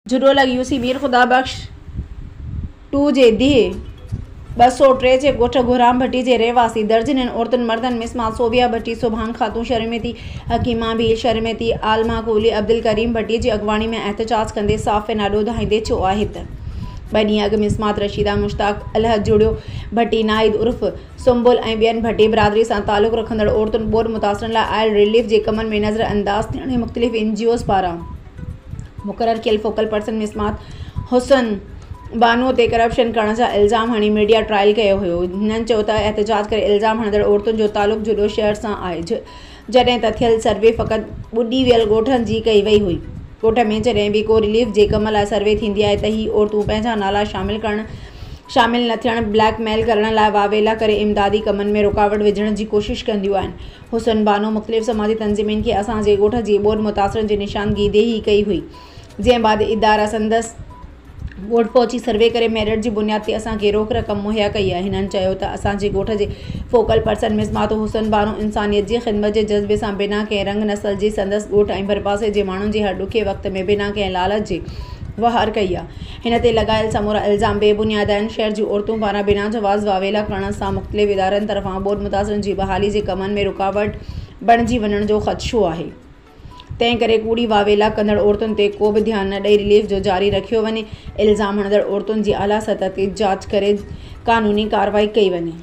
जुडोला UC Mir खुदा बख्श 2 जे दी 203 जे गोठ घुराम भट्टी जे रहवासी दर्जन औरतुन मर्दन मिसमा सोबिया भट्टी सुभान खातून शर्मेती हकीमा भील शर्मेती आलमा कोहली अब्दुल करीम भट्टी जी अगवाणी में एहतजाज कंदे साफ़ नाडो धाईंदे चयो आहे त 2 ॾींहं अॻु मिसमात रशीदा मुश्ताक अलहद जुड़ियो भट्टी नाहिद उर्फ़ सुम्बुल ऐं ॿियनि भट्टी बिरादरी सां तालुक़ रखंदड़ औरतुनि बोर मुतासिरनि लाइ आयल रिलीफ जे कमनि में नज़र अंदाज़ थियण मुख़्तलिफ़ NGOs पारां मुक़ररु कयल फोकल पर्सन मिसमात हुसन बानो ते करप्शन करण जा इल्ज़ाम हणी मीडिया ट्रायल कयो हुयो। हिननि चयो त एहतजाज करे इल्ज़ाम हणंदड़ औरतुनि जो तालुक़ जुडो शहर सां आहे जॾहिं त थियल सर्वे फ़क़ति ॿुॾी वियल ॻोठनि जी कई वई हुई। ॻोठ में जॾहिं बि को रिलीफ जे कम लाइ सर्वे थींदी आहे त ही औरतूं पंहिंजा नाला शामिल न थियण ब्लैकमेल करण लाइ वावेला करे इमदादी कमनि में रुकावट विझण जी कोशिश कंदियूं आहिनि। हुसन बानो मुख़्तलिफ़ समाजी तंज़ीमुनि खे असांजे ॻोठ जी ॿोॾ मुतासिरनि जी निशानगी देही कई हुई, जंहिं बाद इदारा संदसि ॻोठ पहुची सर्वे करे मेरिट जी बुनियाद ते असांखे रोक रक़म मुहैया कई आहे। हिननि चयो त असांजे ॻोठ जे फोकल पर्सन मिसमात हुसन बानो इंसानियत जी ख़िदमत जे जज़्बे सां बिना कंहिं रंग नस्ल जी संदसि ॻोठ ऐं भरपासे जे माण्हुनि जे हर ॾुखे वक़्त में बिना कंहिं लालच जे वहार कई आहे। हिन ते लॻायल समूरा इल्ज़ाम बेबुनियाद आहिनि। शहर जी औरतूं पारां बिना जवाज़ वावेला करण सां मुख़्तलिफ़ इदारनि तरफ़ां ॿोॾ मुतासिरनि जी बहाली जे कमनि में रुकावट बणिजी वञण जो ख़दशो आहे। तंहिं करे कूड़ी वावेला कंदड़ औरतुनि ते को बि ध्यानु न ॾेई रिलीफ जो जारी रखियो वञे। इल्ज़ाम हणंदड़ औरतुनि जी आला सतह ते जांच करे कानूनी कार्रवाई कई वञे।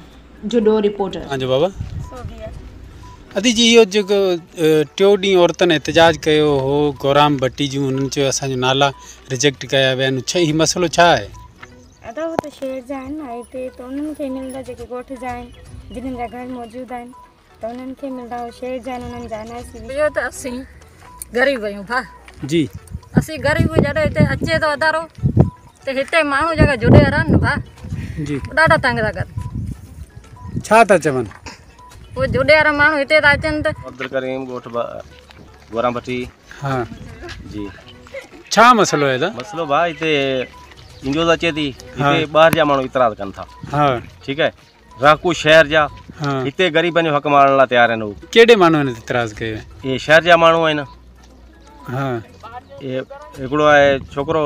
जुडो रिपोर्टर हांजो बाबा अदी जी इहो जेको 2 ॾींहं औरतुनि एहतजाज कयो हो गौराम भट्टी जूं हुननि चयो असांजो नाला रिजेक्ट कया विया आहिनि। ही मसइलो छा आहे? अदा वो तो शहर जा आहिनि न हिते त उन्हनि खे मिलंदा जेके ॻोठ जा आहिनि जिन्हनि जा घर मौजूदु आहिनि त उन्हनि खे मिलंदा शहर जा आहिनि उन्हनि जा न। इहो त असीं गरीब आहियूं भा जी असीं गरीब जॾहिं हिते अचे थो अदारो त हिते माण्हू जेका जुड़े रहनि न भा जी ॾाढा तंग था कनि। छा था चवनि? उहे जुड़े वारा माण्हू हिते था अचनि त अब्दुल करीम ॻोठ गौराम भट्टी। हाँ जी छा मसइलो आहे दा? मसलो भाई हिते NGOs अचे थी हिते ॿाहिरि जा माण्हू इतराज़ कनि था। हाँ ठीकु आहे राकू शहर जा हाँ हिते ग़रीबनि जो हक़ मारण लाइ तयारु आहिनि। हू कहिड़े माण्हू आहिनि इतराज़ कयो आहे? इहे शहर जा माण्हू आहिनि। हाँ हिकिड़ो आहे छोकिरो